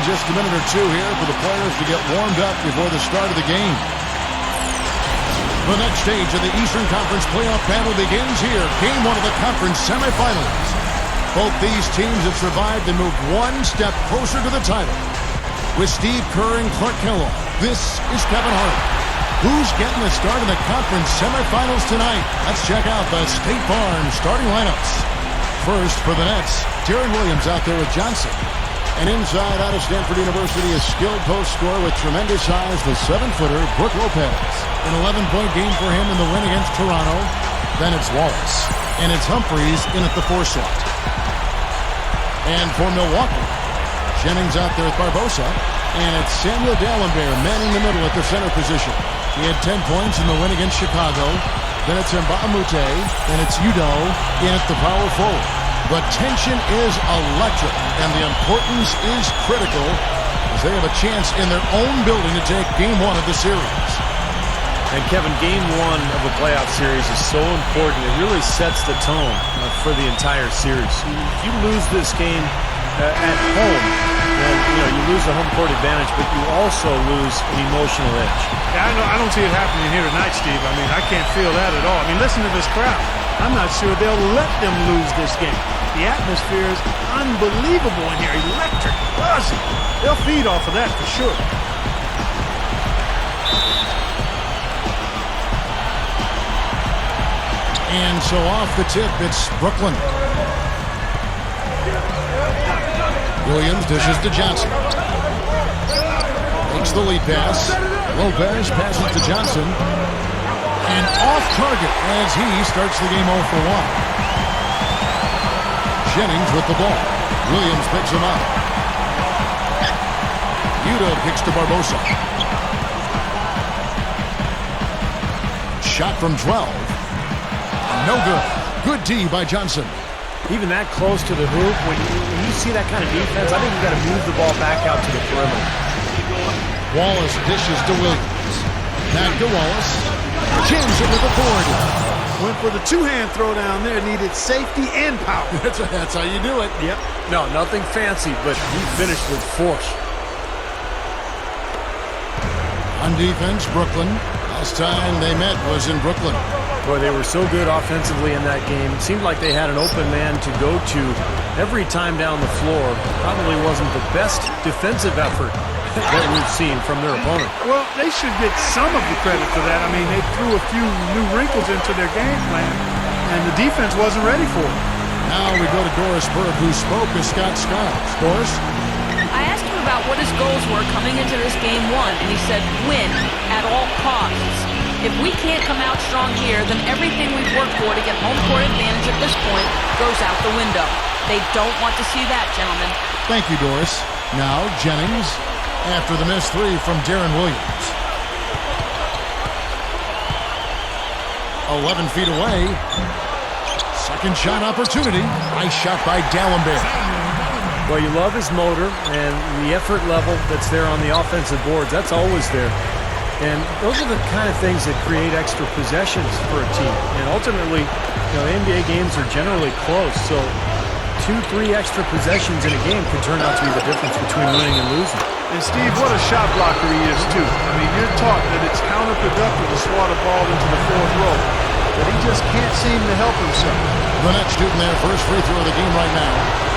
just a minute or two here for the players to get warmed up before the start of the game. The next stage of the Eastern Conference playoff battle begins here. Game 1 of the conference semifinals. Both these teams have survived and moved one step closer to the title. With Steve Kerr and Clark Kellogg, this is Kevin Hart. Who's getting the start in the conference semifinals tonight? Let's check out the State Farm starting lineups. First for the Nets, Darren Williams out there with Johnson. And inside out of Stanford University, a skilled post scorer with tremendous size, the 7-footer, Brook Lopez. An 11-point game for him in the win against Toronto. Then it's Wallace. And it's Humphreys in at the 4 slot. And for Milwaukee, Jennings out there with Barbosa. And it's Samuel Dalembert manning the middle at the center position. He had 10 points in the win against Chicago. Then it's Mbamute, and it's Udo in at the power forward. The tension is electric, and the importance is critical as they have a chance in their own building to take Game 1 of the series. And Kevin, Game 1 of a playoff series is so important. It really sets the tone for the entire series. If you lose this game at home, then you lose the home court advantage, but you also lose an emotional edge. Yeah, I don't see it happening here tonight, Steve. I mean, I can't feel that at all. I mean, listen to this crowd. I'm not sure they'll let them lose this game. The atmosphere is unbelievable in here. Electric, buzzing. They'll feed off of that for sure. And so off the tip, it's Brooklyn. Williams dishes to Johnson. Makes the lead pass. Lopez passes to Johnson. And off target as he starts the game 0 for 1. Jennings with the ball. Williams picks him up. Udo kicks to Barbosa. Shot from 12. No good. Good D by Johnson. Even that close to the hoop, when you see that kind of defense, I think you've got to move the ball back out to the perimeter. Wallace dishes to Williams. Back to Wallace. Jams it with a board. Went for the two-hand throw down there. Needed safety and power. That's how you do it. Yep. No, nothing fancy, but he finished with force. On defense, Brooklyn. Last time they met was in Brooklyn. Boy, they were so good offensively in that game. It seemed like they had an open man to go to every time down the floor. Probably wasn't the best defensive effort that we've seen from their opponent. Well, they should get some of the credit for that. I mean, they threw a few new wrinkles into their game plan, and the defense wasn't ready for it. Now we go to Doris Burke, who spoke with Scott Skiles. Doris? I asked him about what his goals were coming into this Game 1, and he said win at all costs. If we can't come out strong here, then everything we've worked for to get home court advantage at this point goes out the window. They don't want to see that, gentlemen. Thank you, Doris. Now Jennings after the missed 3 from Darren Williams. 11 feet away. Second shot opportunity. Nice shot by Dalembert. Well, you love his motor and the effort level that's there on the offensive boards. That's always there. And those are the kind of things that create extra possessions for a team. And ultimately, NBA games are generally close. So 2-3 extra possessions in a game could turn out to be the difference between winning and losing. And Steve, what a shot blocker he is too. I mean, you're taught that it's counterproductive to swat a ball into the 4th row. But he just can't seem to help himself. The next shooting their first free throw of the game right now.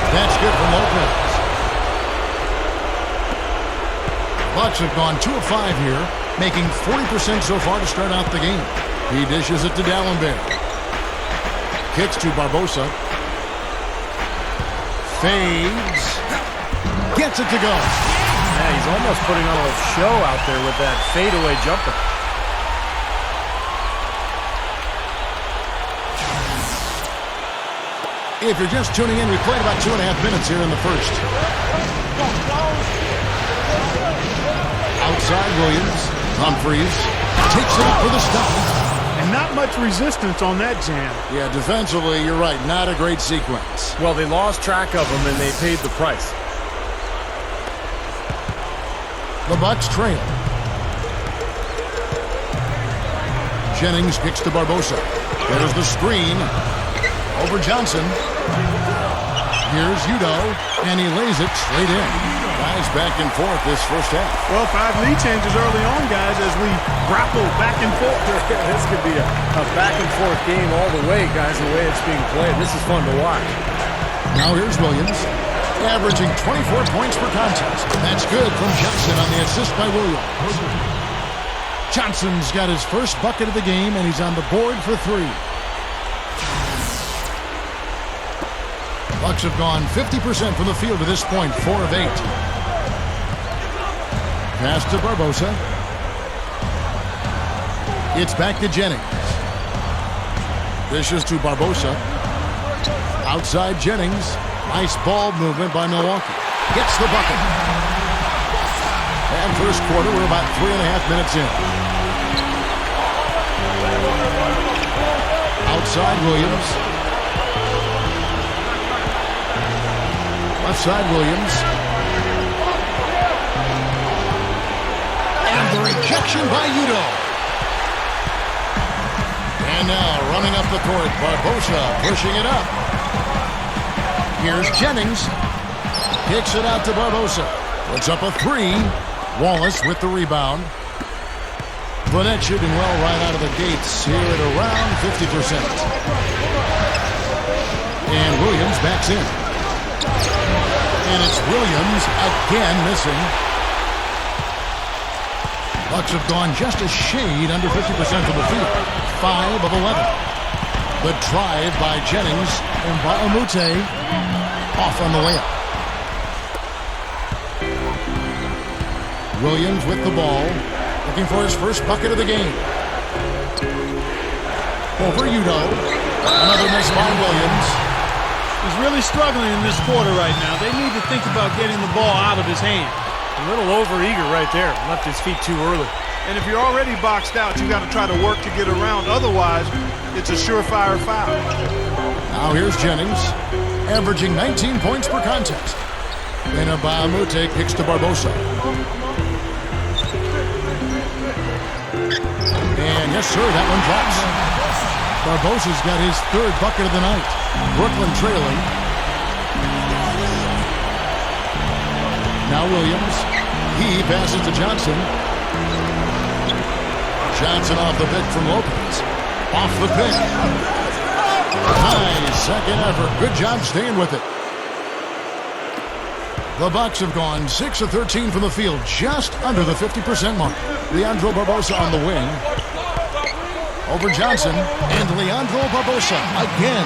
That's good for Lopez. Bucks have gone 2 of 5 here, making 40% so far to start out the game. He dishes it to Dalembert. Kicks to Barbosa. Fades. Gets it to go. Yeah, he's almost putting on a show out there with that fadeaway jumper. If you're just tuning in, we played about 2.5 minutes here in the first. Outside Williams. Humphreys takes it up for the stop. And not much resistance on that jam. Yeah, defensively, you're right. Not a great sequence. Well, they lost track of him, and they paid the price. The Bucks trail. Jennings kicks to Barbosa. There's the screen. Over Johnson. Here's Udo, and he lays it straight in. Guys back and forth this first half. Well, 5 lead changes early on, guys, as we grapple back and forth. This could be a back-and-forth game all the way, guys, the way it's being played. This is fun to watch. Now here's Williams, averaging 24 points per contest. That's good from Johnson on the assist by Williams. Johnson's got his first bucket of the game, and he's on the board for 3. Bucks have gone 50% from the field to this point, 4 of 8. Pass to Barbosa. It's back to Jennings. Dishes to Barbosa. Outside Jennings. Nice ball movement by Milwaukee. Gets the bucket. And first quarter, we're about 3.5 minutes in. Outside Williams. Left side Williams. And the rejection by Udo. And now running up the court, Barbosa pushing it up. Here's Jennings. Kicks it out to Barbosa. Puts up a 3. Wallace with the rebound. Burnett shooting well right out of the gates here at around 50%. And Williams backs in. And it's Williams again missing. Bucks have gone just a shade under 50% from the field. 5 of 11. The drive by Jennings and Mbamute off on the layup. Williams with the ball, looking for his first bucket of the game. Over Udo. Another miss by Williams. He's really struggling in this quarter right now. They need to think about getting the ball out of his hand. A little over-eager right there. Left his feet too early. And if you're already boxed out, you got to try to work to get around. Otherwise, it's a surefire foul. Now here's Jennings, averaging 19 points per contest. Then Mbamute kicks to Barbosa. And yes, sir, that one drops. Barbosa's got his 3rd bucket of the night. Brooklyn trailing. Now Williams. He passes to Johnson. Johnson off the pick from Lopez. Off the pick. Nice second effort. Good job staying with it. The Bucks have gone 6 of 13 from the field, just under the 50% mark. Leandro Barbosa on the wing. Over Johnson, and Leandro Barbosa again.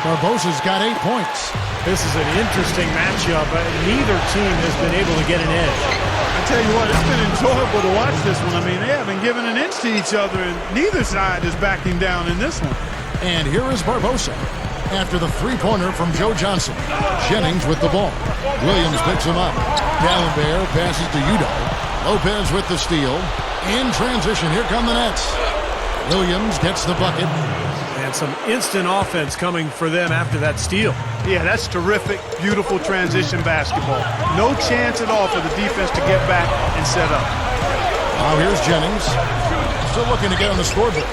Barbosa's got 8 points. This is an interesting matchup. Neither team has been able to get an edge. I tell you what, it's been enjoyable to watch this one. I mean, they haven't given an inch to each other, and neither side is backing down in this one. And here is Barbosa after the 3-pointer from Joe Johnson. Jennings with the ball. Williams picks him up. D'Alembert passes to Udo. Lopez with the steal. In transition, here come the Nets. Williams gets the bucket. And some instant offense coming for them after that steal. Yeah, that's terrific, beautiful transition basketball. No chance at all for the defense to get back and set up. Now here's Jennings. Still looking to get on the scoreboard.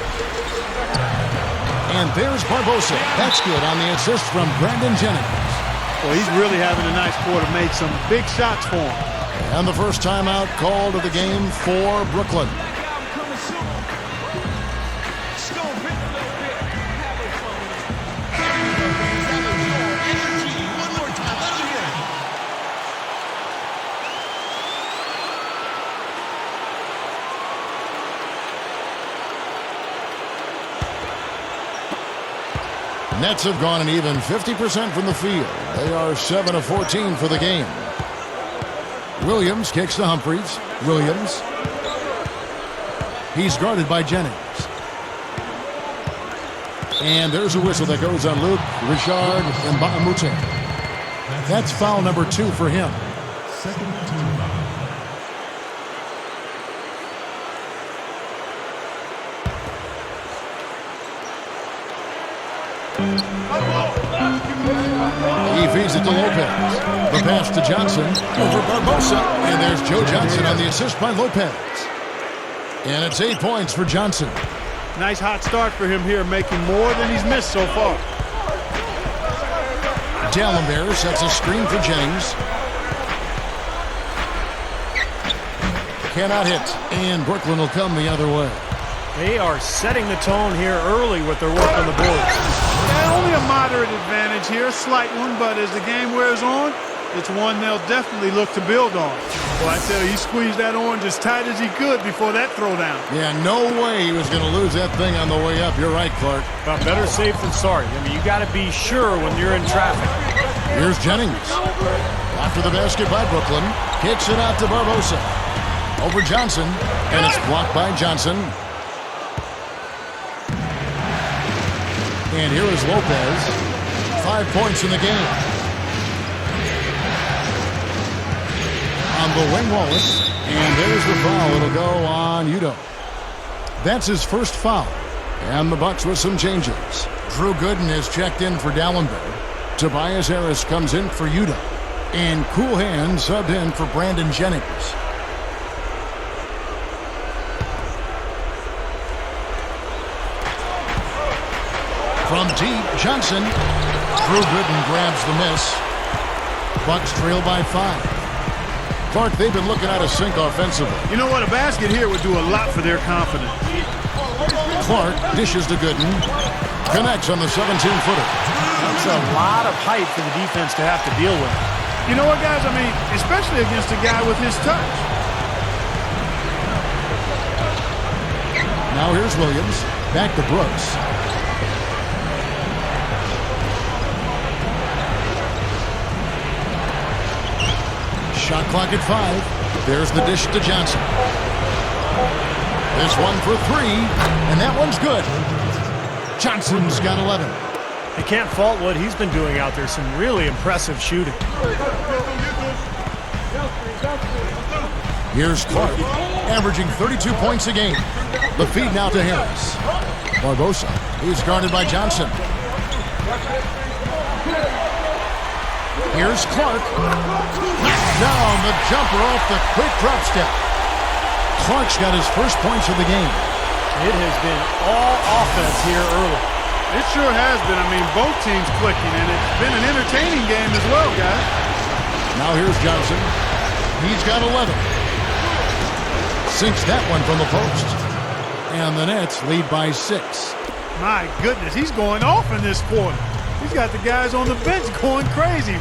And there's Barbosa. That's good on the assist from Brandon Jennings. Well, he's really having a nice quarter. Made some big shots for him. And the first timeout called of the game for Brooklyn. Nets have gone an even 50% from the field. They are 7 of 14 for the game. Williams kicks to Humphries. Williams. He's guarded by Jennings. And there's a whistle that goes on Luke Richard Mbamute. That's foul number 2 for him. He feeds it to Lopez. The pass to Johnson over Barbosa. And there's Joe Johnson on the assist by Lopez. And it's 8 points for Johnson. Nice hot start for him here, making more than he's missed so far. Dallenberg sets a screen for Jennings. Cannot hit, and Brooklyn will come the other way. They are setting the tone here early with their work on the boards. Yeah, only a moderate advantage here, a slight one, but as the game wears on, it's one they'll definitely look to build on. Well, I tell you, he squeezed that orange as tight as he could before that throwdown. Yeah, no way he was going to lose that thing on the way up. You're right, Clark. Better safe than sorry. I mean, you got to be sure when you're in traffic. Here's Jennings. After the basket by Brooklyn, kicks it out to Barbosa. Over Johnson, and it's blocked by Johnson. And here is Lopez. 5 points in the game. On the wing, Wallace. And there's the foul. It'll go on Udoh. That's his first foul. And the Bucks with some changes. Drew Gooden is checked in for Dallenberg. Tobias Harris comes in for Udoh. And Cool Hand subbed in for Brandon Jennings. From deep, Johnson. Drew Gooden grabs the miss. Bucks trail by 5. Clark, they've been looking out of sync offensively. You know what? A basket here would do a lot for their confidence. Clark dishes to Gooden. Connects on the 17-footer. That's a lot of height for the defense to have to deal with. You know what, guys? I mean, especially against a guy with his touch. Now here's Williams. Back to Brooks. Shot clock at 5. There's the dish to Johnson. This one for 3, and that one's good. Johnson's got 11. You can't fault what he's been doing out there. Some really impressive shooting. Here's Clark, averaging 32 points a game. The feed now to Harris. Barbosa, he's guarded by Johnson. Here's Clark. Knocks down the jumper off the quick drop step. Clark's got his first points of the game. It has been all offense here early. It sure has been. I mean, both teams clicking, and it's been an entertaining game as well, guys. Now here's Johnson. He's got 11. Sinks that one from the post. And the Nets lead by 6. My goodness, he's going off in this quarter. He's got the guys on the bench going crazy.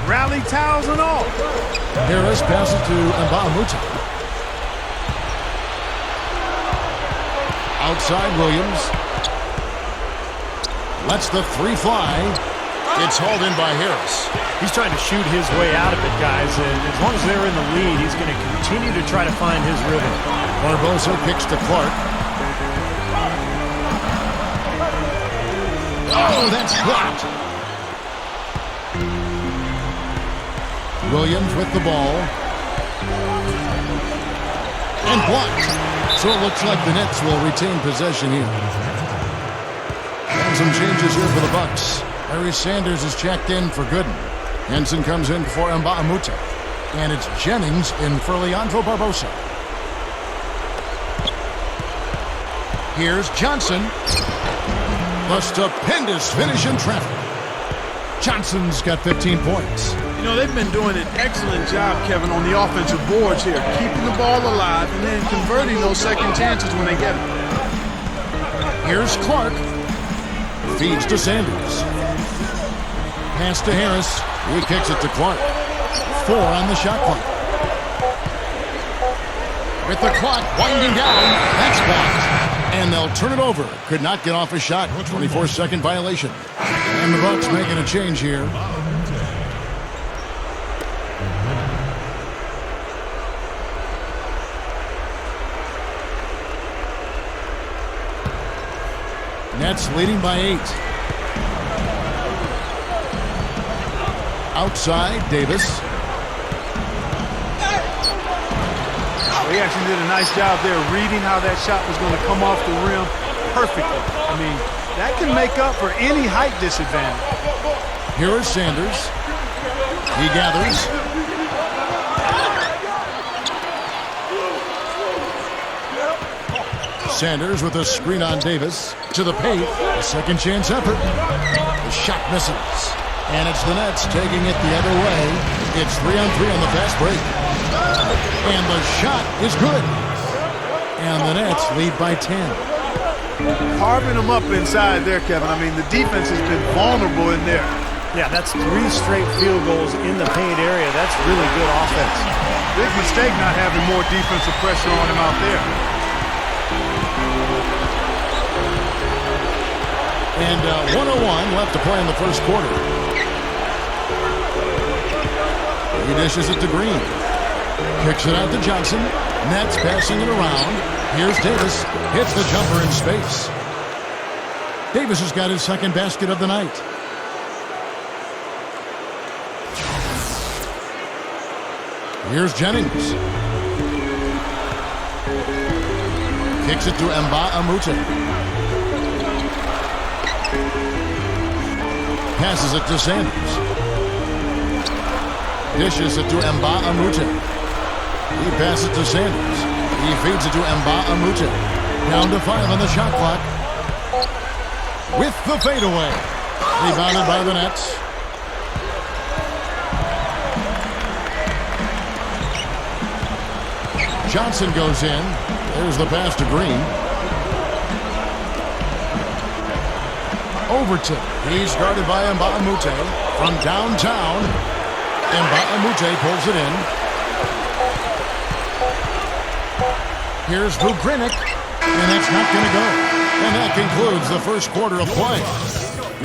Rally towels and all. Harris passes to Nba2K13. Outside Williams. Lets the 3 fly. It's hauled in by Harris. He's trying to shoot his way out of it, guys. And as long as they're in the lead, he's going to continue to try to find his rhythm. Barbosa kicks to Clark. Oh, that's blocked. Williams with the ball. And blocked. So it looks like the Nets will retain possession here. And some changes here for the Bucks. Larry Sanders is checked in for Gooden. Henson comes in for Nba2K13. And it's Jennings in for Leandro Barbosa. Here's Johnson. The stupendous finish in traffic. Johnson's got 15 points. You know, they've been doing an excellent job, Kevin, on the offensive boards here, keeping the ball alive and then converting those second chances when they get it. Here's Clark. Feeds to Sanders. Pass to Harris. He kicks it to Clark. 4 on the shot clock. With the clock winding down, that's blocked. And they'll turn it over. Could not get off a shot. 24-second violation. And the Bucks making a change here. Nets leading by 8. Outside, Davis. He actually did a nice job there reading how that shot was going to come off the rim perfectly. I mean, that can make up for any height disadvantage. Here is Sanders. He gathers. Sanders with a screen on Davis. To the paint. A second chance effort. The shot misses. And it's the Nets taking it the other way. It's 3-on-3 on the fast break. And the shot is good. And the Nets lead by 10. Carving them up inside there, Kevin. I mean, the defense has been vulnerable in there. Yeah, that's 3 straight field goals in the paint area. That's really good offense. Big mistake not having more defensive pressure on him out there. And 1:01 left to play in the first quarter. He dishes it to Green. Kicks it out to Johnson. Nets passing it around. Here's Davis. Hits the jumper in space. Davis has got his second basket of the night. Here's Jennings. Kicks it to Nba2K13. Passes it to Sanders. Dishes it to Nba2K13. He passes it to Sanders. He feeds it to Nba2K13. Down to 5 on the shot clock. With the fadeaway. Rebounded by the Nets. Johnson goes in. There's the pass to Green. Overton. He's guarded by Nba2K13 from downtown. Nba2K13 pulls it in. Here's Vugrinnik, and that's not going to go. And that concludes the first quarter of play.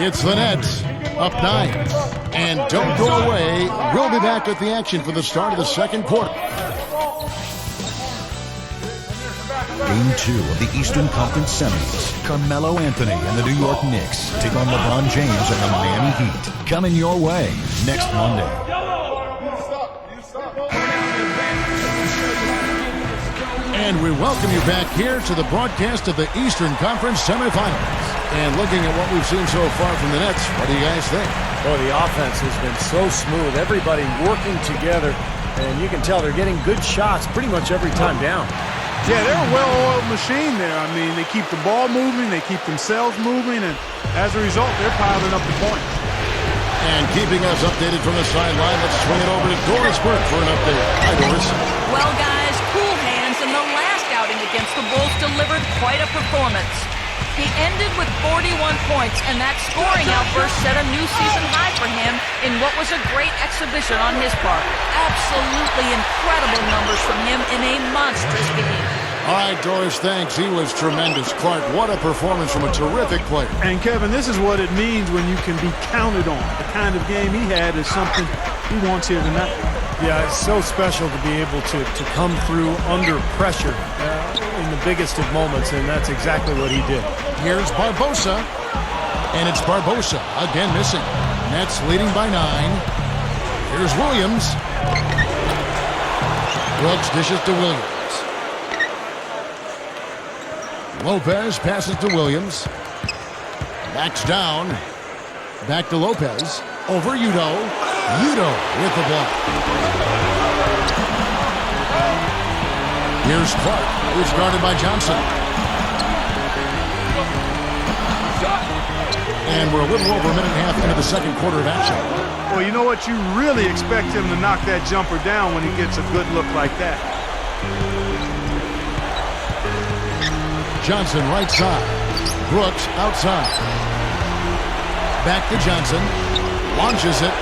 It's the Nets up 9. And don't go away. We'll be back at the action for the start of the second quarter. Game 2 of the Eastern Conference Semis. Carmelo Anthony and the New York Knicks take on LeBron James and the Miami Heat. Coming your way next Monday. And we welcome you back here to the broadcast of the Eastern Conference Semifinals. And looking at what we've seen so far from the Nets, what do you guys think? Well, the offense has been so smooth. Everybody working together. And you can tell they're getting good shots pretty much every time down. Yeah, they're a well-oiled machine there. I mean, they keep the ball moving, they keep themselves moving, and as a result, they're piling up the points. And keeping us updated from the sideline, let's swing it over to Doris Burke for an update. Hi, Doris. Well, guys, cool hands in the last outing against the Bulls delivered quite a performance. He ended with 41 points, and that scoring outburst set a new season high for him in what was a great exhibition on his part. Absolutely incredible numbers from him in a monstrous game. All right, Doris, thanks. He was tremendous. Clark, what a performance from a terrific player. And, Kevin, this is what it means when you can be counted on. The kind of game he had is something he wants here tonight. Yeah, it's so special to be able to come through under pressure in the biggest of moments, and that's exactly what he did. Here's Barbosa, and it's Barbosa again missing. Nets leading by 9. Here's Williams. Brooks dishes to Williams. Lopez passes to Williams. Backs down. Back to Lopez. Over Udo. Udo with the ball. Here's Clark, who's guarded by Johnson. And we're a little over a minute and a half into the second quarter of action. Well, you know what? You really expect him to knock that jumper down when he gets a good look like that. Johnson right side. Brooks outside. Back to Johnson. Launches it.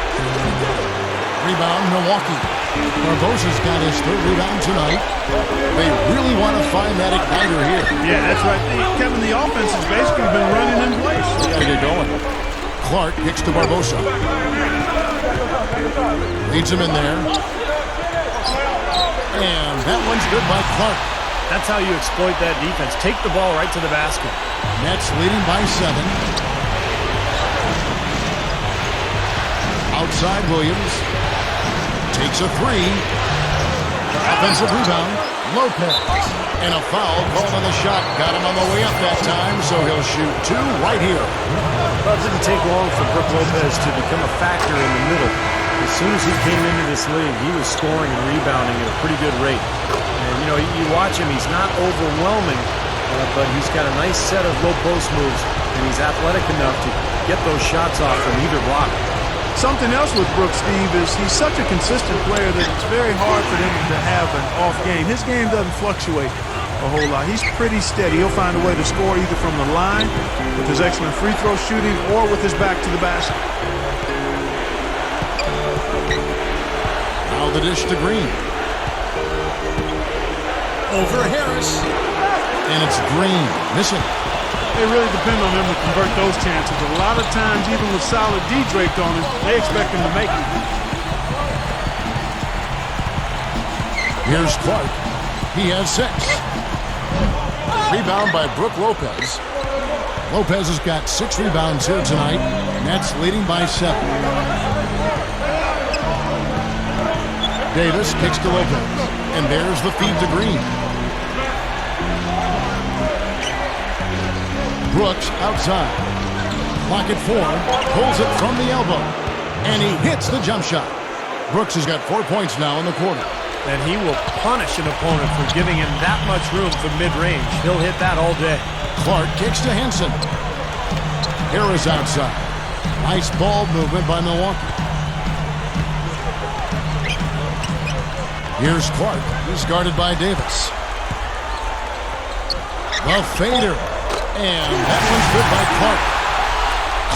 Rebound, Milwaukee. Barbosa's got his third rebound tonight. They really want to find that igniter here. Yeah, that's right. Kevin, the offense has basically been running in place. They gotta get going. Clark kicks to Barbosa. Leads him in there. And that one's good by Clark. That's how you exploit that defense. Take the ball right to the basket. Nets leading by 7. Outside Williams. Takes a 3. Offensive rebound. Lopez. And a foul called on the shot. Got him on the way up that time, so he'll shoot 2 right here. Well, it didn't take long for Brook Lopez to become a factor in the middle. As soon as he came into this league, he was scoring and rebounding at a pretty good rate. And, you know, you watch him, he's not overwhelming, but he's got a nice set of low post moves, and he's athletic enough to get those shots off from either block. Something else with Brooks, Steve, is he's such a consistent player that it's very hard for him to have an off game. His game doesn't fluctuate a whole lot. He's pretty steady. He'll find a way to score either from the line with his excellent free throw shooting or with his back to the basket. Now the dish to Green. Over Harris. And it's Green missing. They really depend on him to convert those chances. A lot of times, even with solid D draped on him, they expect him to make it. Here's Clark. He has 6. Rebound by Brook Lopez. Lopez has got 6 rebounds here tonight. Nets leading by 7. Davis kicks to Lopez. And there's the feed to Green. Brooks outside. Clock at 4. Pulls it from the elbow. And he hits the jump shot. Brooks has got 4 points now in the quarter. And he will punish an opponent for giving him that much room from mid-range. He'll hit that all day. Clark kicks to Henson. Harris outside. Nice ball movement by Milwaukee. Here's Clark. He's guarded by Davis. The fader. And that one's good by Clark.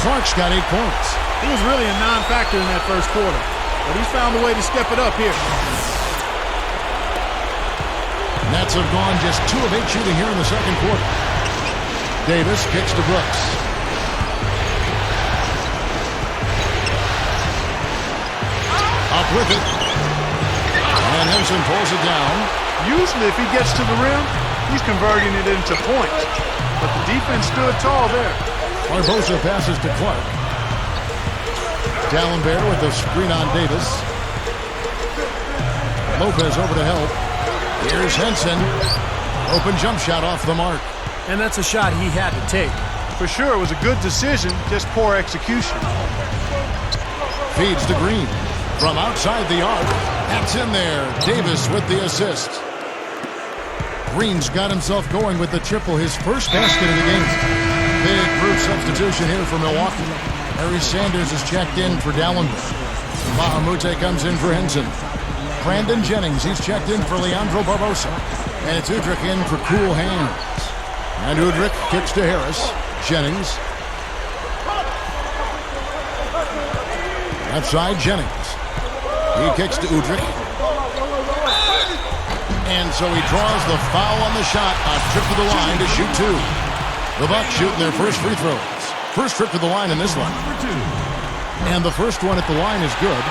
Clark's got 8 points. He was really a non-factor in that first quarter, but he's found a way to step it up here. Nets have gone just 2 of 8 shooting here in the second quarter. Davis kicks to Brooks. Up with it. And Henson pulls it down. Usually if he gets to the rim, he's converting it into points. But the defense stood tall there. Barbosa passes to Clark. D'Alembert with the screen on Davis. Lopez over to help. Here's Henson. Open jump shot off the mark. And that's a shot he had to take. For sure, it was a good decision, just poor execution. Feeds to Green. From outside the arc. That's in there. Davis with the assist. Green's got himself going with the triple, his first basket of the game. Big group substitution here for Milwaukee. Harry Sanders is checked in for D'Alembert. Mahamute comes in for Henson. Brandon Jennings, he's checked in for Leandro Barbosa. And it's Udrih in for cool hands. And Udrih kicks to Harris. Jennings. Outside Jennings. He kicks to Udrih. And so he draws the foul on the shot. A trip to the line to shoot 2. The Bucks shooting their first free throws. First trip to the line in this one. And the first one at the line is good.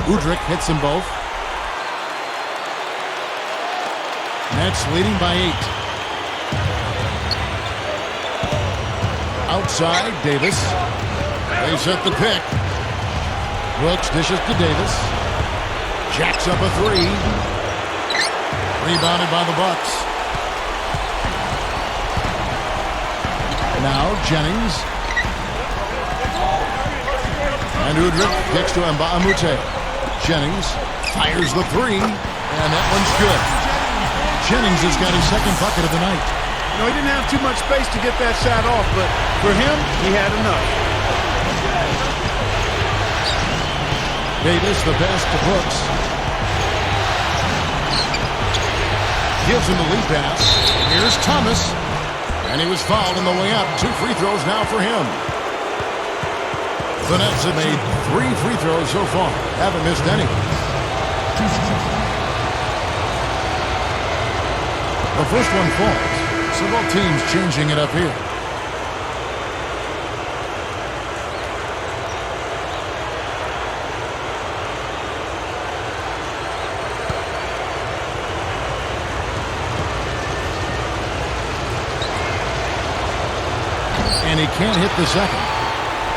Udrih hits them both. Nets leading by 8. Outside, Davis. They set the pick. Brooks dishes to Davis. Jacks up a 3. Rebounded by the Bucks. Now Jennings. And Udrih kicks to Mbamute. Jennings fires the 3. And that one's good. Jennings has got his second bucket of the night. You know, he didn't have too much space to get that shot off, but for him, he had enough. Davis, the pass to Brooks. Gives him the lead pass. Here's Thomas. And he was fouled on the way up. 2 free throws now for him. The Nets have made 3 free throws so far. Haven't missed any. The first one falls. So both teams changing it up here. And he can't hit the second.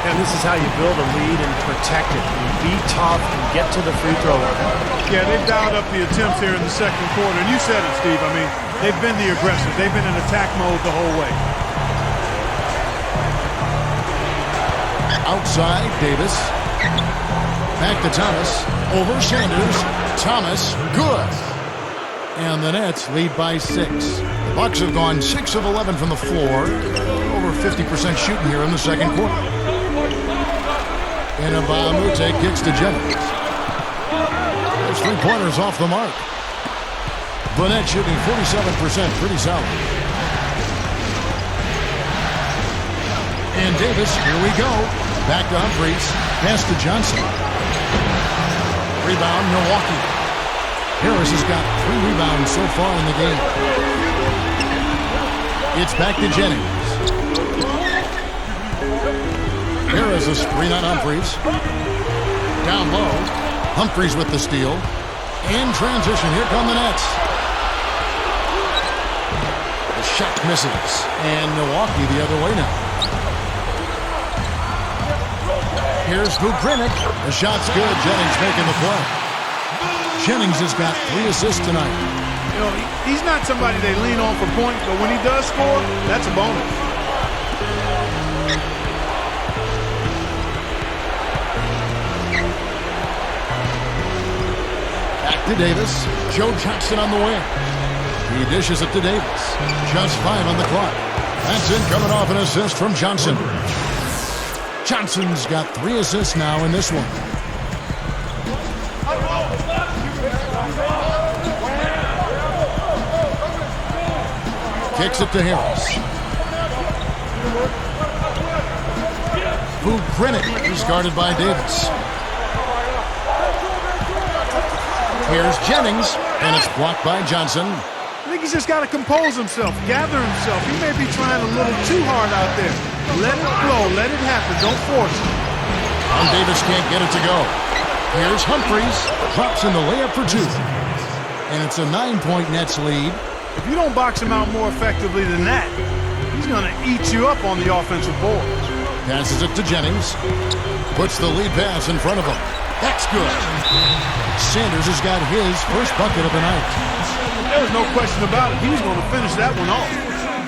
And this is how you build a lead and protect it. You be tough and get to the free throw line. Yeah, they've dialed up the attempts here in the second quarter. And you said it, Steve. I mean, they've been the aggressors. They've been in attack mode the whole way. Outside, Davis. Back to Thomas. Over Sanders. Thomas, good. And the Nets lead by 6. The Bucks have gone 6 of 11 from the floor. Over 50% shooting here in the second quarter. Nba2K13 kicks to Jennings. There's 3-pointers off the mark. The Nets shooting 47%, pretty solid. And Davis, here we go. Back to Humphries. Pass to Johnson. Rebound, Milwaukee. Harris has got 3 rebounds so far in the game. It's back to Jennings. Harris a screen on Humphries. Down low. Humphries with the steal. In transition, here come the Nets. The shot misses. And Milwaukee the other way now. Here's Vukrinic. The shot's good. Jennings making the play. Jennings has got 3 assists tonight. You know, he's not somebody they lean on for points, but when he does score, that's a bonus. Back to Davis. Joe Johnson on the wing. He dishes it to Davis. Just 5 on the clock. That's in, coming off an assist from Johnson. Johnson's got 3 assists now in this one. Kicks it to Harris. Vukrinic is guarded by Davis. Here's Jennings, and it's blocked by Johnson. I think he's just got to compose himself, gather himself. He may be trying a little too hard out there. Let it flow, let it happen, don't force it. And Davis can't get it to go. Here's Humphries, drops in the layup for 2. And it's a 9-point Nets lead. If you don't box him out more effectively than that, he's going to eat you up on the offensive boards. Passes it to Jennings. Puts the lead pass in front of him. That's good. Sanders has got his first bucket of the night. There's no question about it. He was going to finish that one off.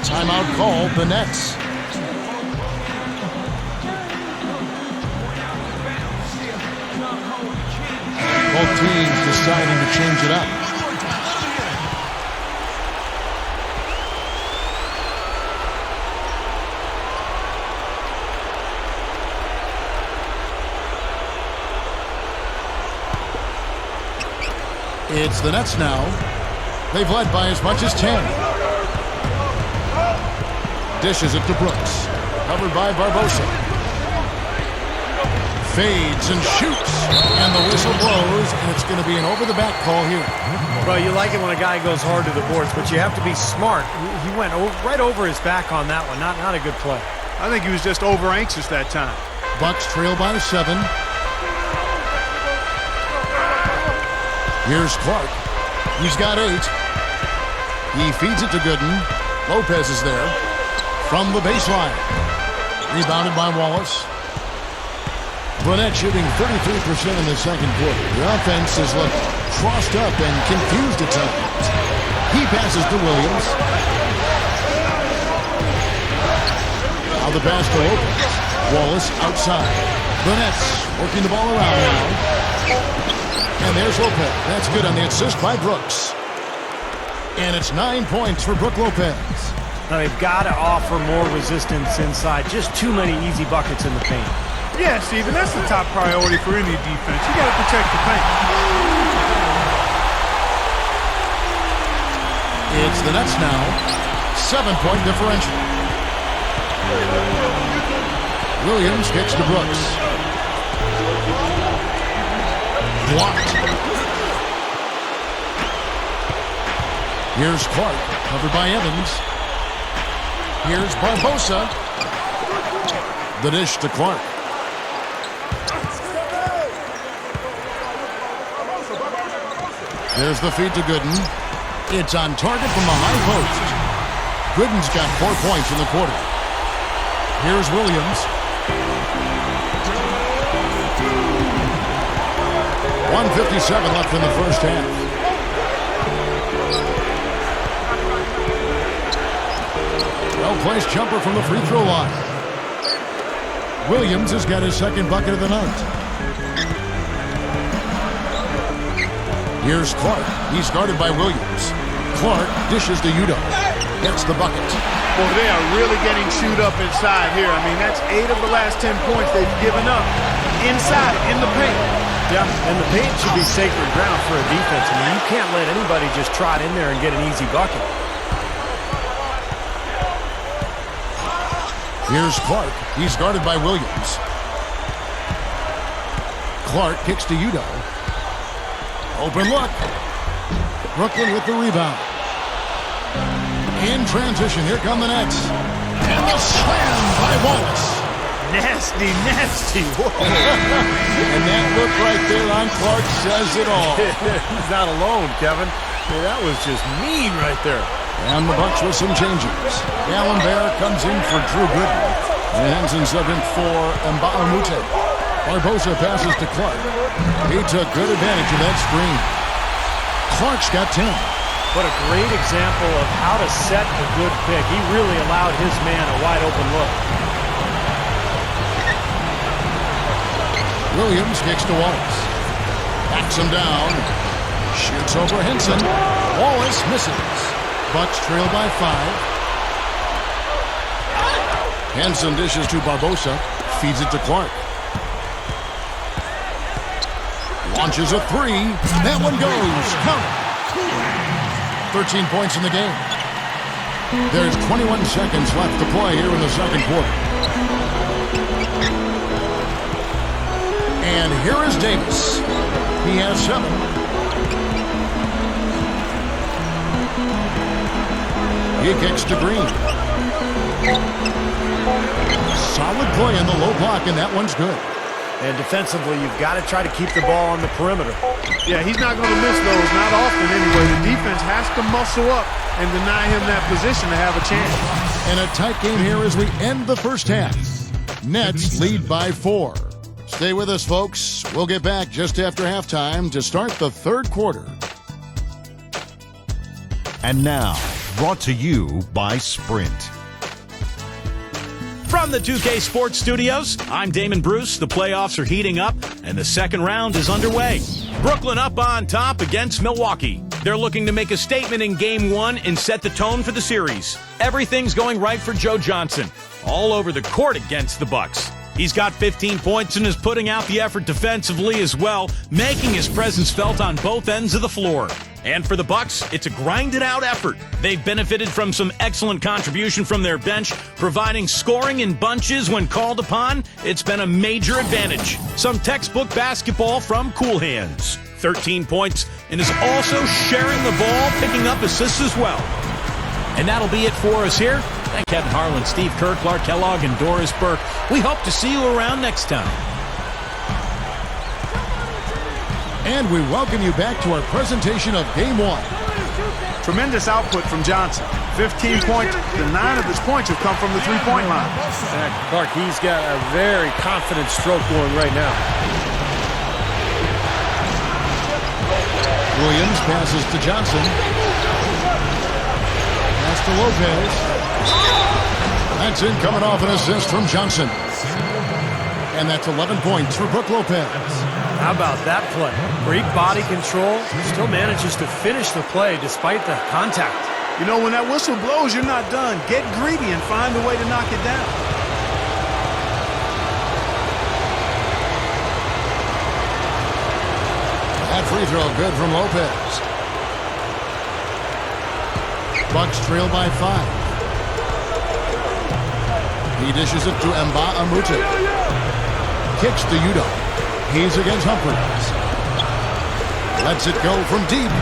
Timeout called, the Nets. Both teams deciding to change it up. It's the Nets now. They've led by as much as 10. Dishes it to Brooks. Covered by Barbosa. Fades and shoots. And the whistle blows, and it's going to be an over-the-back call here. Well, you like it when a guy goes hard to the boards, but you have to be smart. He went right over his back on that one. Not a good play. I think he was just over-anxious that time. Bucks trail by 7. Here's Clark. He's got 8. He feeds it to Gooden. Lopez is there. From the baseline. Rebounded by Wallace. Burnett shooting 33% in the second quarter. The offense has looked crossed up and confused at times. He passes to Williams. Now the pass to Lopez. Wallace outside. Burnett's working the ball around now. And there's Lopez. That's good on the assist by Brooks. And it's 9 points for Brook Lopez. Now they've got to offer more resistance inside. Just too many easy buckets in the paint. Yeah, Steven, that's the top priority for any defense. You got to protect the paint. It's the Nets now. 7-point differential. Williams kicks to Brooks. Blocked. Here's Clark, covered by Evans. Here's Barbosa. The dish to Clark. There's the feed to Gooden. It's on target from the high post. Gooden's got 4 points in the quarter. Here's Williams. 1:57 left in the first half. Well-placed jumper from the free throw line. Williams has got his second bucket of the night. Here's Clark. He's guarded by Williams. Clark dishes to Udo. Gets the bucket. Well, they are really getting chewed up inside here. I mean, that's 8 of the last 10 points they've given up inside, in the paint. Yeah, and the paint should be sacred ground for a defense. I mean, you can't let anybody just trot in there and get an easy bucket. Here's Clark. He's guarded by Williams. Clark kicks to Udo. Open look. Brooklyn with the rebound. In transition, here come the Nets. And the slam by Wallace. Nasty, nasty. And that look right there on Clark says it all. He's not alone, Kevin. Man, that was just mean right there. And the Bucks with some changes. Alan Bear comes in for Drew Gooden. And Henson sub in for Nba2K13. Barbosa passes to Clark. He took good advantage of that screen. Clark's got 10. What a great example of how to set a good pick. He really allowed his man a wide open look. Williams kicks to Wallace. Backs him down. Shoots over Henson. Wallace misses. Bucks trail by 5. Henson dishes to Barbosa. Feeds it to Clark. Launches a 3. That one goes. Count. 13 points in the game. There's 21 seconds left to play here in the second quarter. And here is Davis. He has 7. He kicks to Green. Solid play in the low block, and that one's good. And defensively, you've got to try to keep the ball on the perimeter. Yeah, he's not going to miss those, not often anyway. The defense has to muscle up and deny him that position to have a chance. And a tight game here as we end the first half. Nets lead by 4. Stay with us, folks. We'll get back just after halftime to start the third quarter. And now, brought to you by Sprint. From the 2K Sports Studios, I'm Damon Bruce. The playoffs are heating up, and the second round is underway. Brooklyn up on top against Milwaukee. They're looking to make a statement in Game 1 and set the tone for the series. Everything's going right for Joe Johnson, all over the court against the Bucks. He's got 15 points and is putting out the effort defensively as well, making his presence felt on both ends of the floor. And for the Bucks, it's a grinded-out effort. They've benefited from some excellent contribution from their bench, providing scoring in bunches when called upon. It's been a major advantage. Some textbook basketball from Cool Hands. 13 points, and is also sharing the ball, picking up assists as well. And that'll be it for us here. Thank Kevin Harlan, Steve Kerr, Clark Kellogg, and Doris Burke. We hope to see you around next time. And we welcome you back to our presentation of Game 1. Tremendous output from Johnson. 15 points. The 9 of his points have come from the three-point line. Clark, he's got a very confident stroke going right now. Williams passes to Johnson. Pass to Lopez. That's in, coming off an assist from Johnson. And that's 11 points for Brook Lopez. How about that play? Great body control. Still manages to finish the play despite the contact. You know, when that whistle blows, you're not done. Get greedy and find a way to knock it down. That free throw good from Lopez. Bucks trail by 5. He dishes it to Nba2K13. Kicks to Udo. He's against Humphries. Lets it go from deep.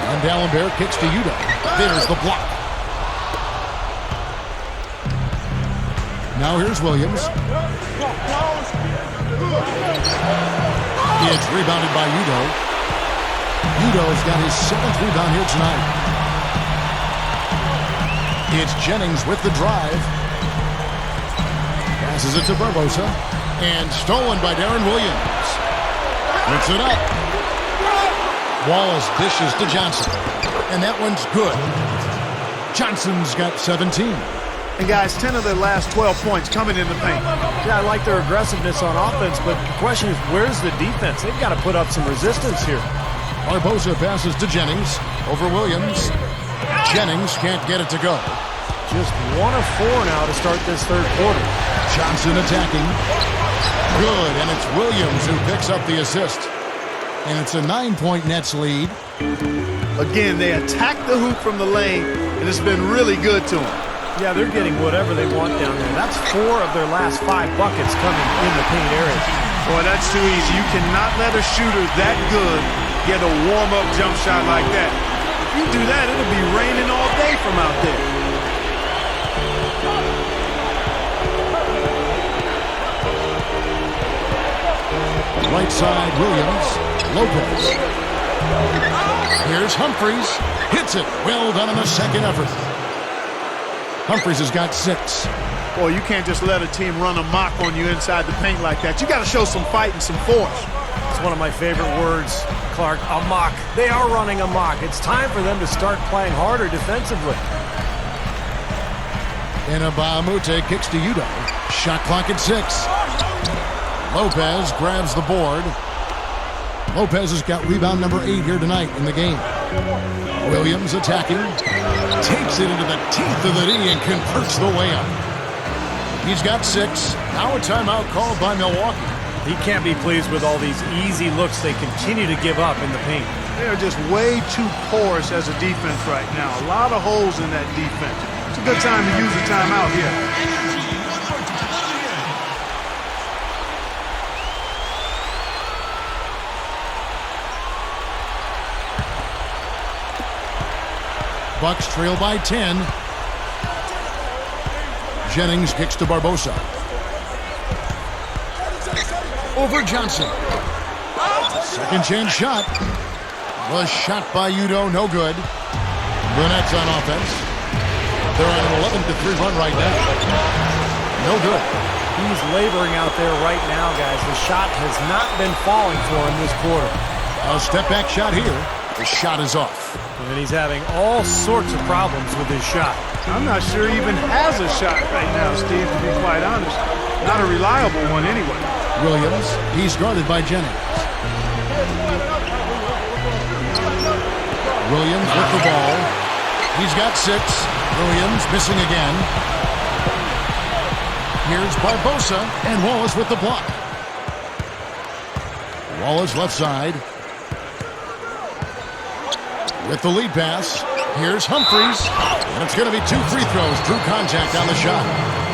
And Alan Bear kicks to Udo. There's the block. Now here's Williams. It's rebounded by Udo. Udo's got his 7th rebound here tonight. It's Jennings with the drive. Passes it to Barbosa. And stolen by Darren Williams. Puts it up. Wallace dishes to Johnson. And that one's good. Johnson's got 17. And guys, 10 of their last 12 points coming in the paint. Yeah, I like their aggressiveness on offense, but the question is, where's the defense? They've got to put up some resistance here. Barbosa passes to Jennings over Williams. Jennings can't get it to go. Just 1 of 4 now to start this third quarter. Johnson attacking. Good, and it's Williams who picks up the assist. And it's a 9-point Nets lead. Again, they attack the hoop from the lane, and it's been really good to them. Yeah, they're getting whatever they want down there. That's 4 of their last 5 buckets coming in the paint area. Boy, that's too easy. You cannot let a shooter that good get a warm-up jump shot like that. If you do that, it'll be raining all day from out there. Right side, Williams. Lopez. Here's Humphries. Hits it. Well done in the second effort. Humphries has got 6. Boy, you can't just let a team run amok on you inside the paint like that. You got to show some fight and some force. It's one of my favorite words, Clark, amok. They are running amok. It's time for them to start playing harder defensively. Nba2K13 kicks to Udo. Shot clock at 6. Lopez grabs the board. Lopez has got rebound number 8 here tonight in the game. Williams attacking. Takes it into the teeth of the D and converts the layup. He's got 6. Now a timeout called by Milwaukee. He can't be pleased with all these easy looks they continue to give up in the paint. They are just way too porous as a defense right now. A lot of holes in that defense. It's a good time to use a timeout here. Bucks trail by 10. Jennings kicks to Barbosa. Over Johnson. Second chance shot. Was shot by Udo, no good. The Nets on offense. They're on an 11-3 run right now. No good. He's laboring out there right now, guys. The shot has not been falling for him this quarter. A step-back shot here. The shot is off. And he's having all sorts of problems with his shot. I'm not sure he even has a shot right now, Steve, to be quite honest. Not a reliable one anyway. Williams, he's guarded by Jennings. Williams with the ball. He's got 6. Williams missing again. Here's Barbosa, and Wallace with the block. Wallace left side. With the lead pass, here's Humphries, and it's going to be 2 free throws. Drew contact on the shot.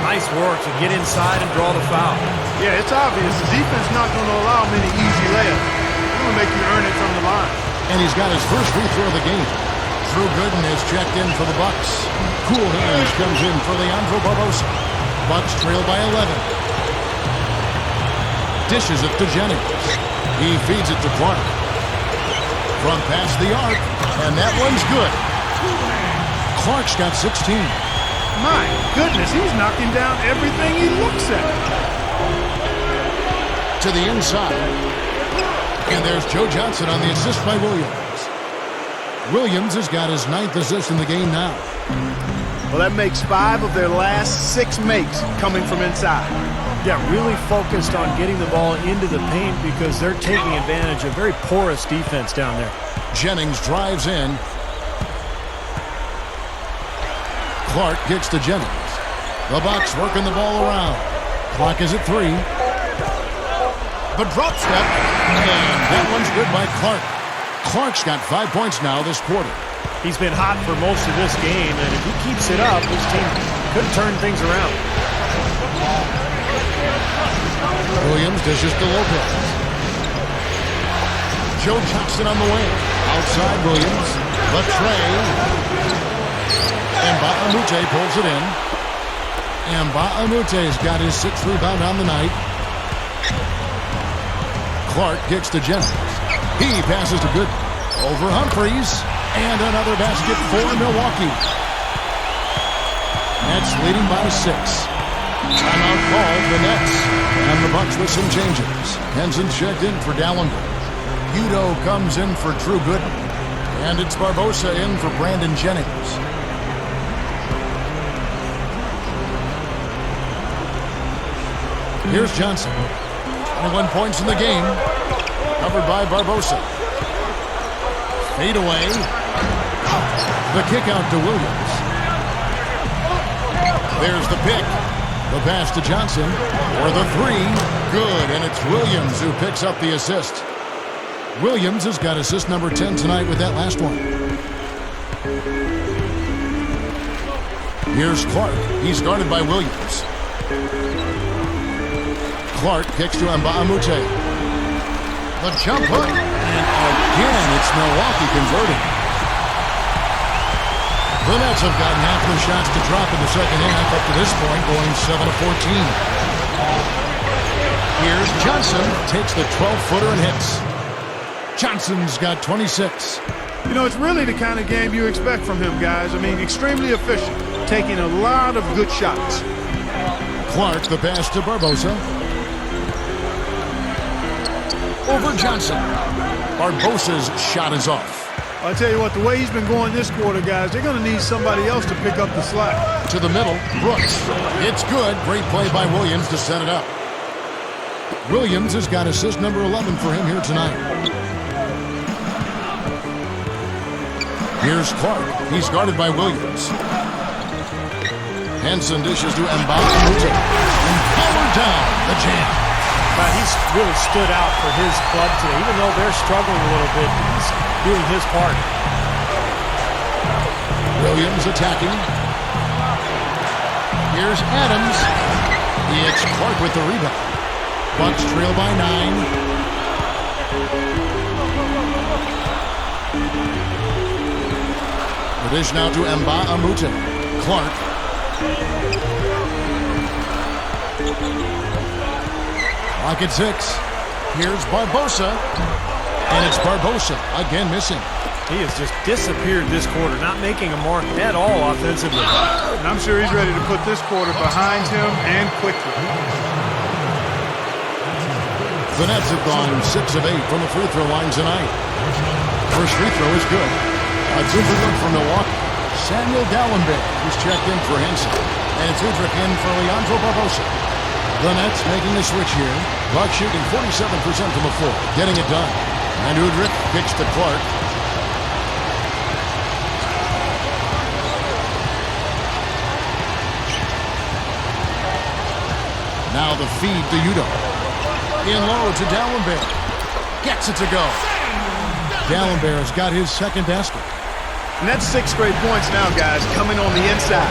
Nice work to get inside and draw the foul. Yeah, it's obvious. The defense not going to allow many easy layups. They're going to make you earn it from the line. And he's got his first free throw of the game. Drew Gooden is checked in for the Bucks. Cool Hands comes in for Leandro Barbosa. Bucks trail by 11. Dishes it to Jennings. He feeds it to Clark. From past the arc, and that one's good. Clark's got 16. My goodness, he's knocking down everything he looks at. To the inside. And there's Joe Johnson on the assist by Williams. Williams has got his 9th assist in the game now. Well, that makes 5 of their last 6 makes coming from inside. Yeah, really focused on getting the ball into the paint because they're taking advantage of very porous defense down there. Jennings drives in. Clark kicks to Jennings. The Bucks working the ball around. Clock is at 3. The drop step. And that one's good by Clark. Clark's got 5 points now this quarter. He's been hot for most of this game, and if he keeps it up, his team could turn things around. Williams dishes to Lopez. Joe Johnson on the wing. Outside Williams. The tray. Nba2K pulls it in. Nba2K's got his 6th rebound on the night. Clark kicks to Jennings. He passes to Gooden. Over Humphries. And another basket for Milwaukee. Nets leading by 6. Timeout called the Nets. And the Bucks with some changes. Henson checked in for Dallinger. Udo comes in for Drew Gooden. And it's Barbosa in for Brandon Jennings. Here's Johnson. 21 points in the game. Covered by Barbosa. Fade away. The kick out to Williams. There's the pick. The pass to Johnson for the three. Good, and it's Williams who picks up the assist. Williams has got assist number 10 tonight with that last one. Here's Clark. He's guarded by Williams. Clark kicks to Nba2K13. The jump hook. And again, it's Milwaukee converting. The Nets have gotten half their shots to drop in the second half up to this point, going 7 of 14. Here's Johnson. Takes the 12-footer and hits. Johnson's got 26. You know, it's really the kind of game you expect from him, guys. I mean, extremely efficient, taking a lot of good shots. Clark, the pass to Barbosa. Over Johnson. Barbosa's shot is off. I'll tell you what, the way he's been going this quarter, guys, they're going to need somebody else to pick up the slack. To the middle, Brooks. It's good. Great play by Williams to set it up. Williams has got assist number 11 for him here tonight. Here's Clark. He's guarded by Williams. Henson dishes to Nba2K13. And powered down the jam. He's really stood out for his club today. Even though they're struggling a little bit, he's doing his part. Williams attacking. Here's Adams. It's Clark with the rebound. Bucks trail by 9. The dish now to Nba2K13. Clark. Clock at 6. Here's Barbosa. And it's Barbosa again missing. He has just disappeared this quarter, not making a mark at all offensively. And I'm sure he's ready to put this quarter behind him and quickly. The Nets have gone 6 of 8 from the free throw line tonight. First free throw is good. A super look for Milwaukee. Samuel Dallenberg, who's checked in for Henson. And it's Udrich in for Leandro Barbosa. The Nets making the switch here. Buck shooting 47% from the floor, getting it done. And Udrich kicks to Clark. Now the feed to Udo. In low to Dallenberg. Gets it to go. Dallenberg's got his second basket. And that's 6 straight points now, guys, coming on the inside.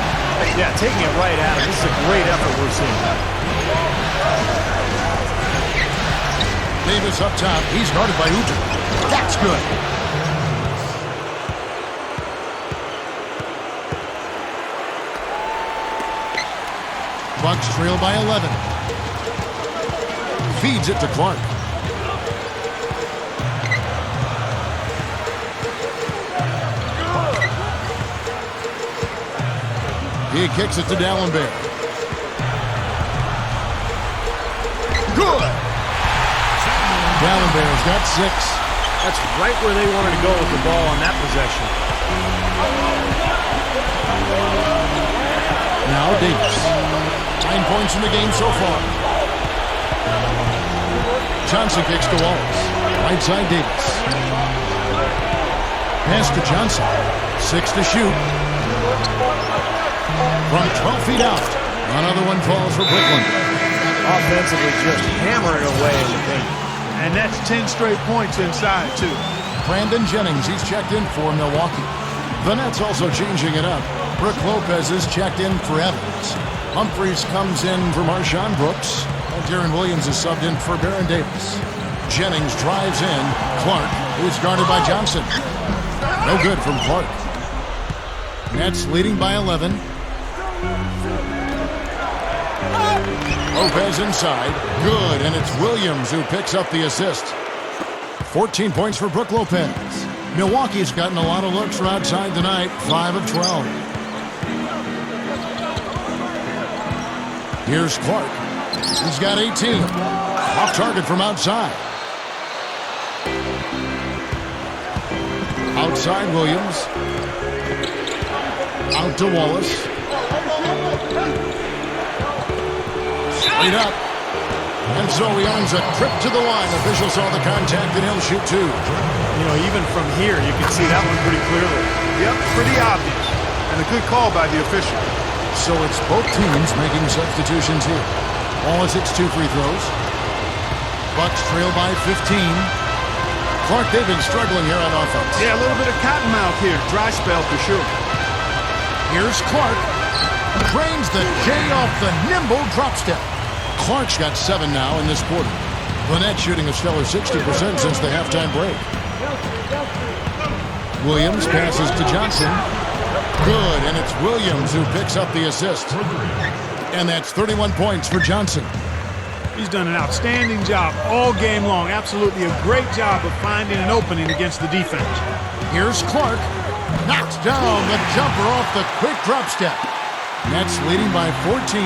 Yeah, taking it right at him. This is a great effort we're seeing. Davis up top. He's guarded by Udrich. That's good. Bucks trail by 11. Feeds it to Clark. He kicks it to Dallenberg. Good. Dallenberg's got 6. That's right where they wanted to go with the ball on that possession. Now Davis. 9 points in the game so far. Johnson kicks to Wallace. Right side Davis. Pass to Johnson. 6 to shoot. From 12 feet out. Another one falls for Brooklyn. Offensively just hammering away in the paint. And that's 10 straight points inside, too. Brandon Jennings, he's checked in for Milwaukee. The Nets also changing it up. Brook Lopez is checked in for Evans. Humphries comes in for Marshawn Brooks. And Darren Williams is subbed in for Baron Davis. Jennings drives in. Clark, who's guarded by Johnson. No good from Clark. Nets leading by 11. Lopez inside. Good, and it's Williams who picks up the assist. 14 points for Brook Lopez. Milwaukee's gotten a lot of looks from outside tonight. 5 of 12. Here's Clark. He's got 18. Off target from outside. Outside Williams. Out to Wallace. Straight up. And so he earns a trip to the line. Official saw the contact, and he'll shoot two. You know, even from here, you can see that one pretty clearly. Yep, pretty obvious. And a good call by the official. So it's both teams making substitutions here. Wallace hits 2 free throws. Bucks trail by 15. Clark, they've been struggling here on offense. Yeah, a little bit of cottonmouth here. Dry spell for sure. Here's Clark. Drains the J off the nimble drop step. Clark's got 7 now in this quarter. Lynette shooting a stellar 60% since the halftime break. Williams passes to Johnson. Good, and it's Williams who picks up the assist. And that's 31 points for Johnson. He's done an outstanding job all game long. Absolutely a great job of finding an opening against the defense. Here's Clark. Knocks down the jumper off the quick drop step. Nets leading by 14.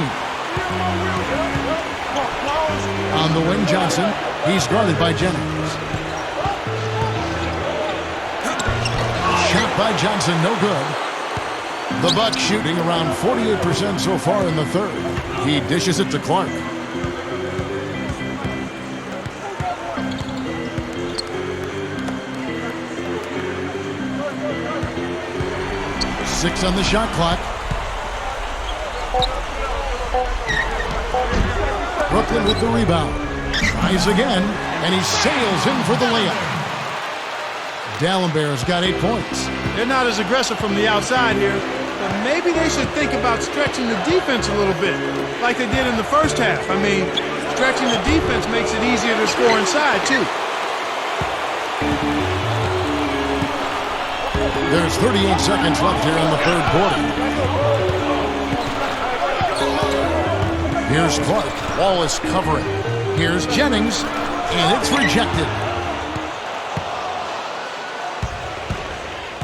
On the wing, Johnson. He's guarded by Jennings. Shot by Johnson, no good. The Bucks shooting around 48% so far in the third. He dishes it to Clark. Six on the shot clock. Brooklyn with the rebound. Tries again, and he sails in for the layup. Dallenberg's got 8 points. They're not as aggressive from the outside here, but maybe they should think about stretching the defense a little bit, like they did in the first half. I mean, stretching the defense makes it easier to score inside, too. There's 38 seconds left here in the third quarter. Here's Clark. Wallace covering. Here's Jennings, and it's rejected.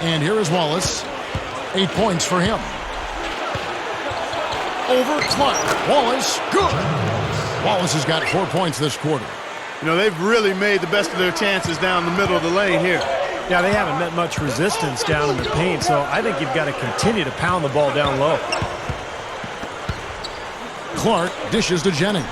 And here is Wallace. 8 points for him. Over Clark. Wallace, good. Wallace has got 4 points this quarter. You know, they've really made the best of their chances down the middle of the lane here. Yeah, they haven't met much resistance down in the paint, so I think you've got to continue to pound the ball down low. Clark dishes to Jennings.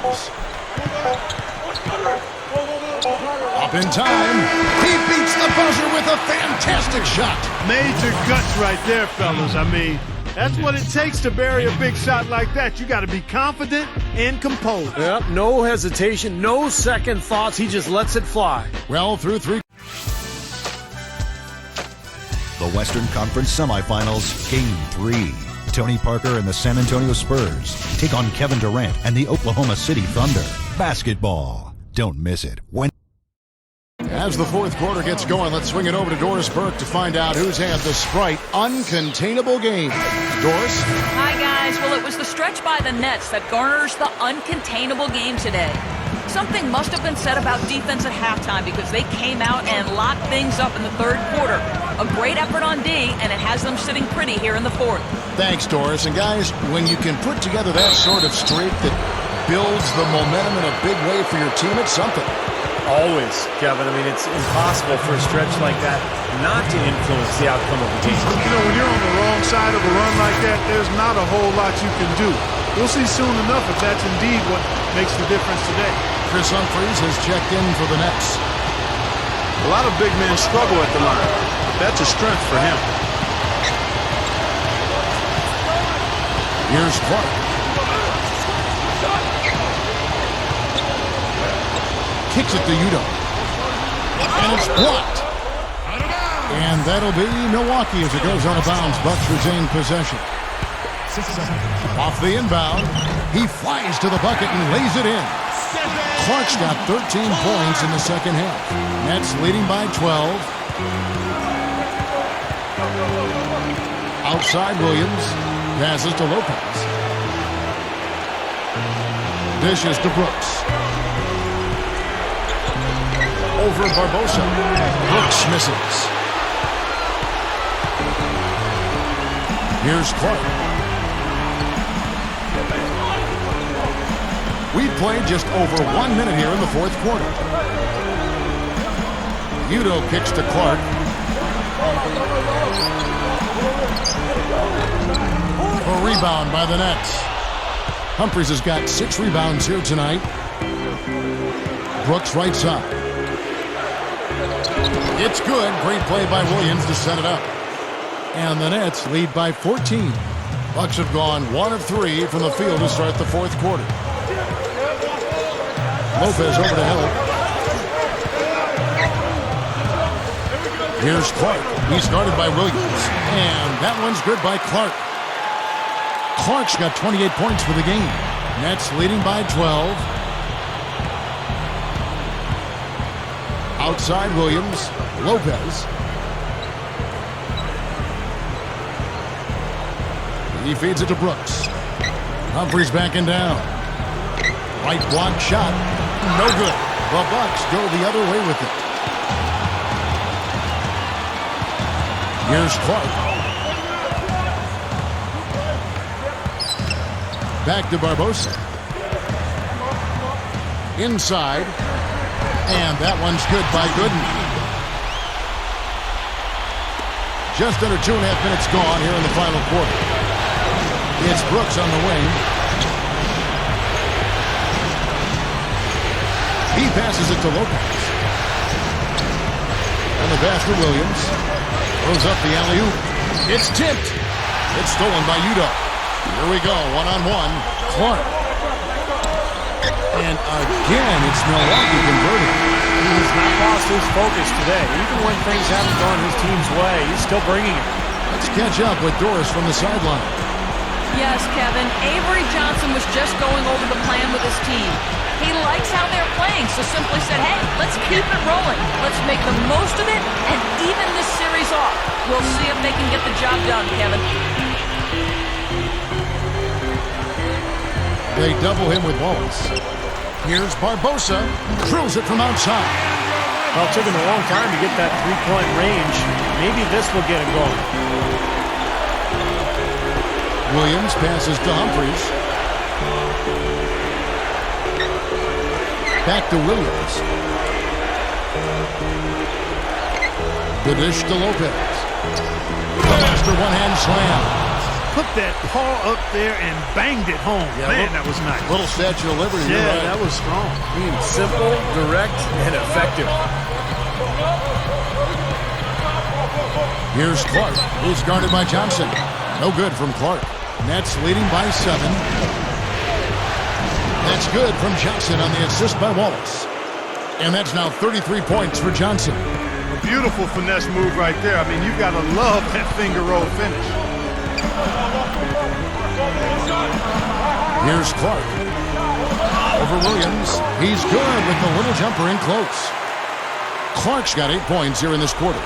Up in time. He beats the buzzer with a fantastic shot. Major guts right there, fellas. I mean, that's what it takes to bury a big shot like that. You got to be confident and composed. Yep, no hesitation, no second thoughts. He just lets it fly. Well, through 3. The Western Conference Semifinals, Game 3. Tony Parker and the San Antonio Spurs take on Kevin Durant and the Oklahoma City Thunder. Basketball. Don't miss it. As the fourth quarter gets going, let's swing it over to Doris Burke to find out who's had the Sprite uncontainable game. Doris? Hi, guys. Well, it was the stretch by the Nets that garners the uncontainable game today. Something must have been said about defense at halftime because they came out and locked things up in the third quarter. A great effort on D, and it has them sitting pretty here in the fourth. Thanks, Doris. And guys, when you can put together that sort of streak that builds the momentum in a big way for your team, it's something. Always, Kevin. I mean, it's impossible for a stretch like that not to influence the outcome of the game. You know, when you're on the wrong side of a run like that, there's not a whole lot you can do. We'll see soon enough if that's indeed what makes the difference today. Chris Humphries has checked in for the Nets. A lot of big men struggle at the line. That's a strength for him. Here's Clark. Kicks it to Udo. And it's blocked. And that'll be Milwaukee as it goes out of bounds. Bucks retain possession. Off the inbound. He flies to the bucket and lays it in. Clark's got 13 points in the second half. Nets leading by 12. Outside Williams. Passes to Lopez. Dishes to Brooks. Over Barbosa. Brooks misses. Here's Clark. We've played just over 1 minute here in the fourth quarter. Udo kicks to Clark. A rebound by the Nets. Humphries has got 6 rebounds here tonight. Brooks right side. It's good. Great play by Williams to set it up. And the Nets lead by 14. Bucks have gone 1 of 3 from the field to start the fourth quarter. Lopez over to help. Here's Clark. He's guarded by Williams. And that one's good by Clark. Clark's got 28 points for the game. Nets leading by 12. Outside Williams. Lopez. He feeds it to Brooks. Humphries backing down. Right block shot. No good. The Bucks go the other way with it. Here's Clark. Back to Barbosa. Inside. And that one's good by Gooden. Just under 2.5 minutes gone here in the final quarter. It's Brooks on the wing. He passes it to Lopez. And the pass to Williams. Throws up the alley-oop. It's tipped. It's stolen by Udoh. Here we go, one-on-one. Clark. And again, it's Milwaukee converted. He's not lost his focus today. Even when things haven't gone his team's way, he's still bringing it. Let's catch up with Doris from the sideline. Yes, Kevin. Avery Johnson was just going over the plan with his team. He likes how they're playing, so simply said, hey, let's keep it rolling. Let's make the most of it and even this series off. We'll see if they can get the job done, Kevin. They double him with Wallace. Here's Barbosa. Drills it from outside. Well, it took him a long time to get that three-point range. Maybe this will get him going. Williams passes to Humphries. Back to Williams. The dish to Lopez. The master one-hand slam. Put that paw up there and banged it home. Yeah, man, that was nice. Little Statue of Liberty. Yeah, right. that was strong. Being simple, direct, and effective. Here's Clark, who's guarded by Johnson. No good from Clark. Nets leading by 7. That's good from Johnson on the assist by Wallace. And that's now 33 points for Johnson. A beautiful finesse move right there. I mean, you've got to love that finger roll finish. Here's Clark. Over Williams. He's good with the little jumper in close. Clark's got 8 points here in this quarter.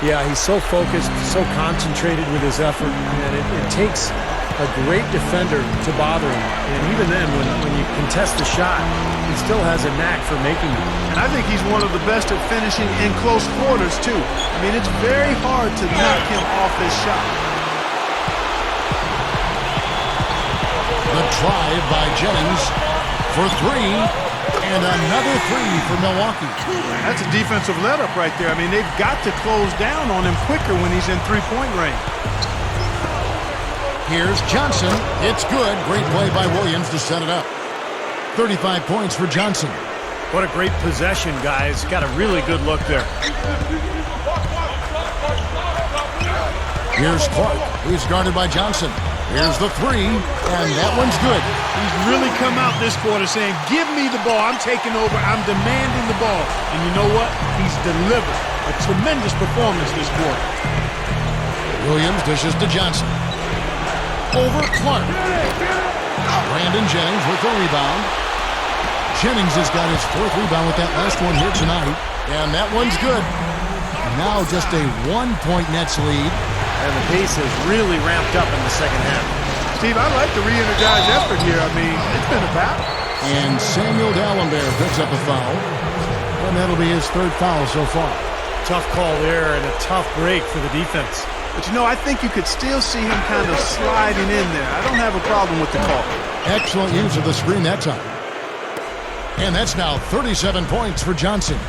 Yeah, he's so focused, so concentrated with his effort, and it takes a great defender to bother him. And even then, when you contest the shot, he still has a knack for making them. And I think he's one of the best at finishing in close quarters, too. I mean, it's very hard to knock him off his shot. The drive by Jennings for 3. And another 3 for Milwaukee. That's a defensive let-up right there. I mean, they've got to close down on him quicker when he's in three-point range. Here's Johnson. It's good. Great play by Williams to set it up. 35 points for Johnson. What a great possession, guys. Got a really good look there. Here's Clark. He's guarded by Johnson. Here's the 3, and that one's good. He's really come out this quarter saying, give me the ball. I'm taking over. I'm demanding the ball. And you know what? He's delivered a tremendous performance this quarter. Williams dishes to Johnson. Over Clark. Brandon Jennings with the rebound. Jennings has got his 4th rebound with that last one here tonight. And that one's good. Now just a 1-point Nets lead. And the pace has really ramped up in the second half. Steve, I like the re-energized effort here. I mean, it's been a battle. And Samuel Dalembert picks up a foul. And that'll be his 3rd foul so far. Tough call there and a tough break for the defense. But, you know, I think you could still see him kind of sliding in there. I don't have a problem with the call. Excellent use of the screen that time. And that's now 37 points for Johnson.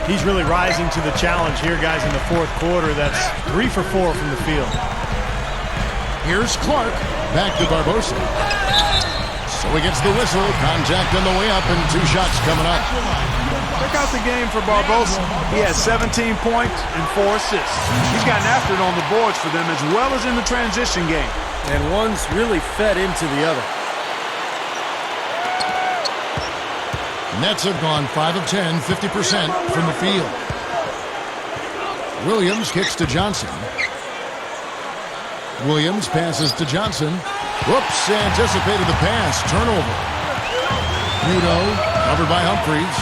He's really rising to the challenge here, guys, in the fourth quarter. That's 3 for 4 from the field. Here's Clark. Back to Barbosa. So he gets the whistle. Contact on the way up and 2 shots coming up. Check out the game for Barbosa. He has 17 points and 4 assists. He's gotten after it on the boards for them as well as in the transition game. And one's really fed into the other. Nets have gone 5 of 10, 50% from the field. Williams kicks to Johnson. Williams passes to Johnson. Whoops, anticipated the pass. Turnover. Udo, covered by Humphries.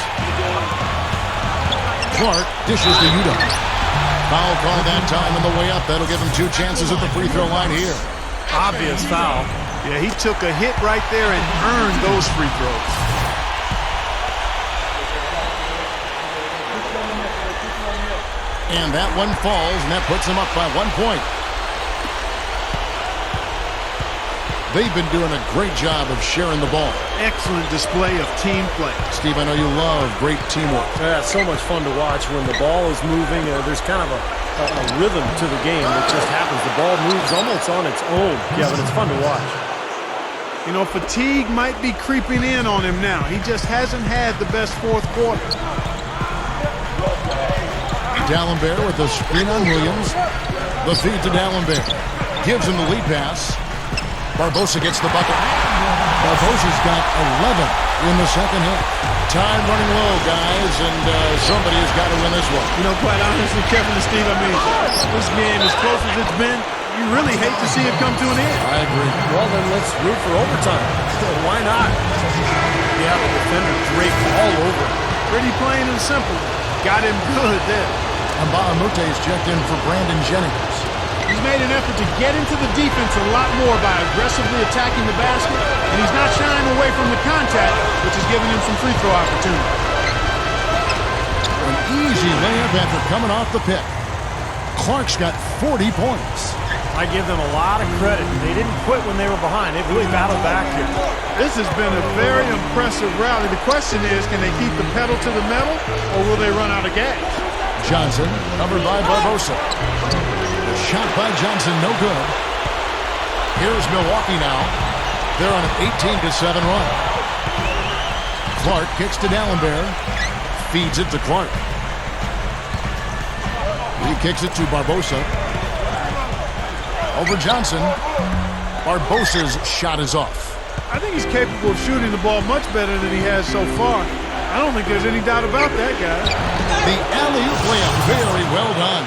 Clark dishes to Udo. Foul call that time on the way up. That'll give him 2 chances at the free throw line here. Obvious foul. Yeah, he took a hit right there and earned those free throws. And that one falls, and that puts him up by 1 point. They've been doing a great job of sharing the ball. Excellent display of team play. Steve, I know you love great teamwork. Yeah, it's so much fun to watch when the ball is moving. There's kind of a rhythm to the game that just happens. The ball moves almost on its own, Kevin. It's fun to watch. You know, fatigue might be creeping in on him now. He just hasn't had the best 4th quarter. D'Alembert with the screen on Williams. The feed to D'Alembert. Gives him the lead pass. Barbosa gets the bucket. Barbosa's got 11 in the second half. Time running low, guys, and somebody has got to win this one. You know, quite honestly, Kevin and Steve, I mean, this game, as close as it's been, you really hate to see it come to an end. I agree. Well, then let's root for overtime. Why not? Yeah, the defender draped all over. Pretty plain and simple. Got him good there. Mbaamute is checked in for Brandon Jennings. He's made an effort to get into the defense a lot more by aggressively attacking the basket, and he's not shying away from the contact, which is giving him some free throw opportunity. An easy layup after coming off the pick. Clark's got 40 points. I give them a lot of credit. They didn't quit when they were behind. They really battled back here. This has been a very impressive rally. The question is, can they keep the pedal to the metal, or will they run out of gas? Johnson, covered by Barbosa. The shot by Johnson, no good. Here's Milwaukee now. They're on an 18-7 run. Clark kicks to D'Alembert. Feeds it to Clark. He kicks it to Barbosa. Over Johnson. Barbosa's shot is off. I think he's capable of shooting the ball much better than he has so far. I don't think there's any doubt about that, guys. The alley-oop layup, very well done.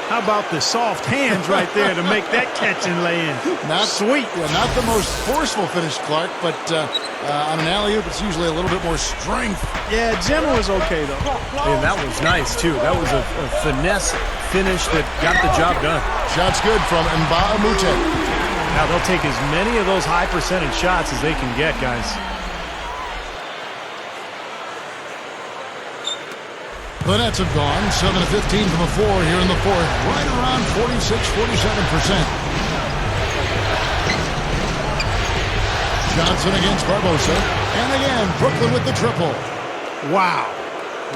How about the soft hands right there to make that catch and lay in? Not sweet. Yeah, not the most forceful finish, Clark, but on an alley-oop, it's usually a little bit more strength. Yeah, general is okay, though. And that was nice, too. That was a finesse finish that got the job done. Shot's good from Mbaamute. Now, they'll take as many of those high percentage shots as they can get, guys. The Nets have gone 7 of 15 from the floor here in the fourth. Right around 46, 47%. Johnson against Barbosa. And again, Brooklyn with the triple. Wow.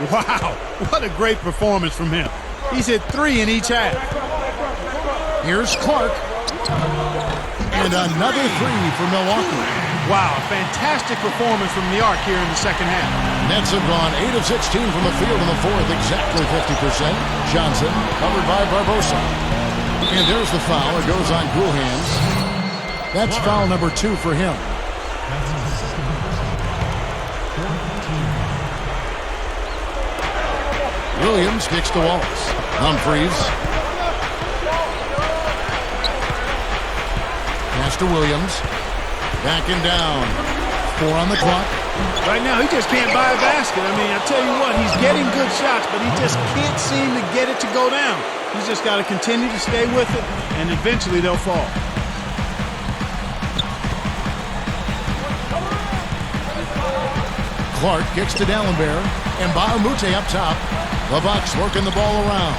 Wow. What a great performance from him. He's hit 3 in each half. Here's Clark. And another 3 for Milwaukee. Wow, fantastic performance from the arc here in the second half. Nets have gone 8 of 16 from the field in the fourth, exactly 50%. Johnson covered by Barbosa. And there's the foul. It goes on Gulhan's. That's foul number 2 for him. Williams kicks to Wallace. Humphries. Pass to Williams. Backing down. 4 on the clock. Right now, he just can't buy a basket. I mean, I tell you what, he's getting good shots, but he just can't seem to get it to go down. He's just got to continue to stay with it, and eventually they'll fall. Clark kicks to D'Alembert. And Mbaamute up top. The Bucks working the ball around.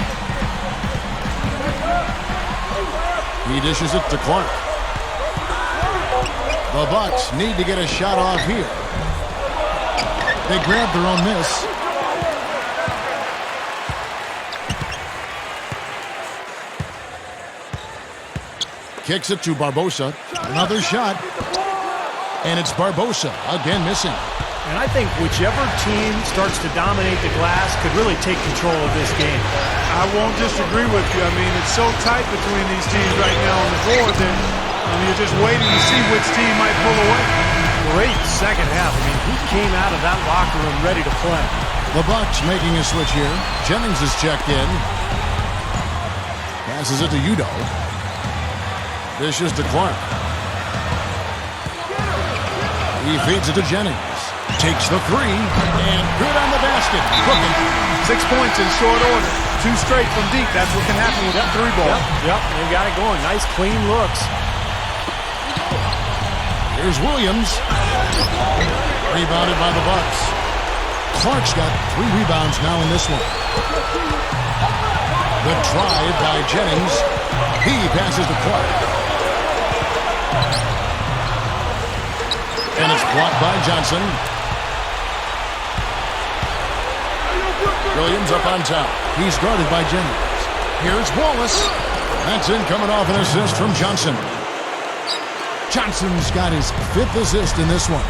He dishes it to Clark. The Bucks need to get a shot off here. They grab their own miss. Kicks it to Barbosa. Another shot. And it's Barbosa, again missing. And I think whichever team starts to dominate the glass could really take control of this game. I won't disagree with you. I mean, it's so tight between these teams right now on the board that you're just waiting to see which team might pull away. Great second half. I mean, he came out of that locker room ready to play. The Bucks making a switch here. Jennings is checked in. Passes it to Udo. Dishes to Clark. He feeds it to Jennings. Takes the three, and good on the basket. Cooking. 6 points in short order. 2 straight from deep. That's what can happen with that three ball. Yep, they got it going. Nice, clean looks. Here's Williams. Rebounded by the Bucks. Clark's got 3 rebounds now in this one. The drive by Jennings. He passes to Clark. And it's blocked by Johnson. Williams up on top. He's guarded by Jennings. Here's Wallace. That's in, coming off an assist from Johnson. Johnson's got his 5th assist in this one.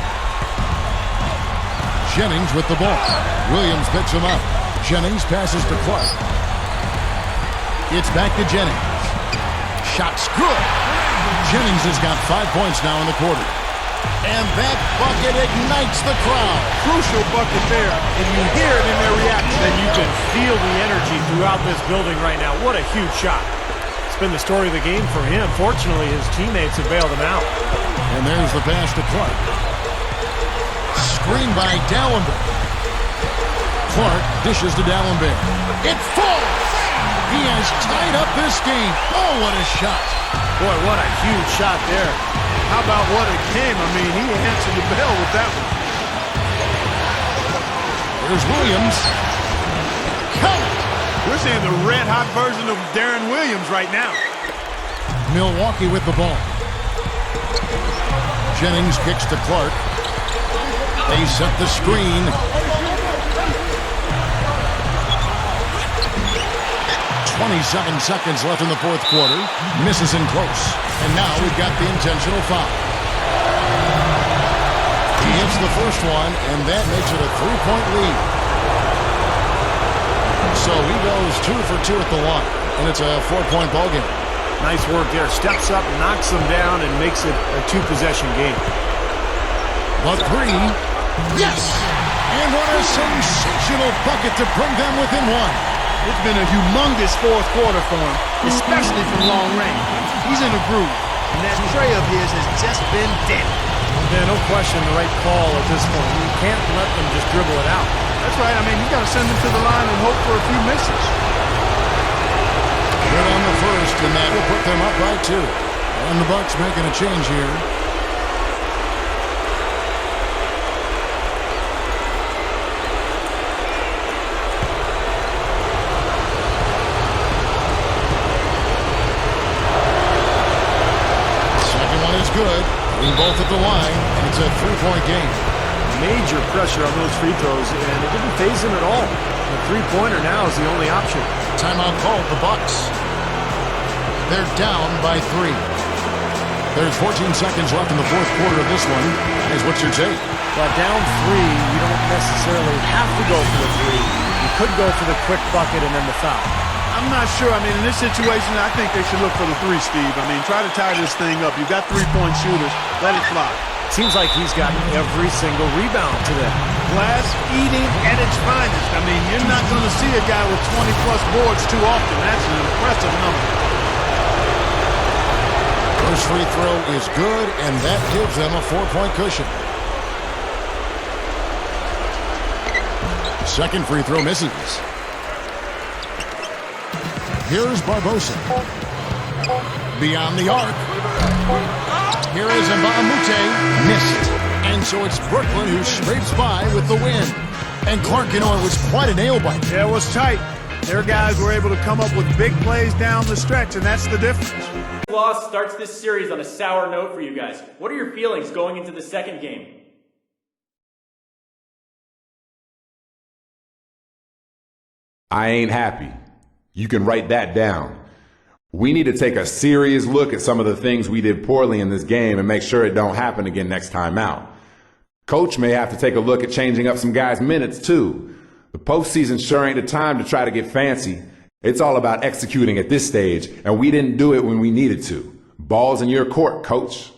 Jennings with the ball. Williams picks him up. Jennings passes to Clark. It's back to Jennings. Shot's good. Jennings has got 5 points now in the quarter. And that bucket ignites the crowd. Crucial bucket there, and you hear it in their reaction. And you can feel the energy throughout this building right now. What a huge shot. It's been the story of the game for him. Fortunately, his teammates have bailed him out. And there's the pass to Clark. Screen by Dallenberg. Clark dishes to Dallenberg. It falls! He has tied up this game. Oh, what a shot. Boy, what a huge shot there. How about what it came? I mean, he answered the bell with that one. Here's Williams. Count it! We're seeing the red-hot version of Darren Williams right now. Milwaukee with the ball. Jennings kicks to Clark. They set the screen. 27 seconds left in the 4th quarter. Misses in close. And now we've got the intentional foul. He hits the first one, and that makes it a 3-point lead. So he goes 2 for 2 at the line, and it's a 4-point ball game. Nice work there. Steps up, knocks them down, and makes it a 2-possession game. The three. Yes! And what a sensational bucket to bring them within 1. It's been a humongous 4th quarter for him, especially from long range. He's in a groove, and that tray of his has just been deadly. Yeah, no question the right call at this point. You can't let them just dribble it out. That's right. I mean, you got to send him to the line and hope for a few misses. Good on the first, and that will put them up by 2. And the Bucks making a change here. Good. We're both at the line, and it's a 3-point game. Major pressure on those free throws, and it didn't faze him at all. The 3-pointer now is the only option. Timeout called, the Bucks. They're down by 3. There's 14 seconds left in the 4th quarter of this one. Guys, what's your take? Well, down 3, you don't necessarily have to go for the 3. You could go for the quick bucket and then the foul. I'm not sure. I mean, in this situation, I think they should look for the 3, Steve. I mean, try to tie this thing up. You've got 3-point shooters. Let it fly. Seems like he's gotten every single rebound today. Glass eating at its finest. I mean, you're not going to see a guy with 20-plus boards too often. That's an impressive number. First free throw is good, and that gives them a 4-point cushion. Second free throw misses. Here's Barbosa. Beyond the arc. Here is Nba2K13. Missed. And so it's Brooklyn who scrapes by with the win. And Clark, you know, it was quite a nail-biter. Yeah, it was tight. Their guys were able to come up with big plays down the stretch, and that's the difference. Loss starts this series on a sour note for you guys. What are your feelings going into the second game? I ain't happy. You can write that down. We need to take a serious look at some of the things we did poorly in this game and make sure it don't happen again next time out. Coach may have to take a look at changing up some guys' minutes too. The postseason sure ain't the time to try to get fancy. It's all about executing at this stage, and we didn't do it when we needed to. Ball's in your court, Coach.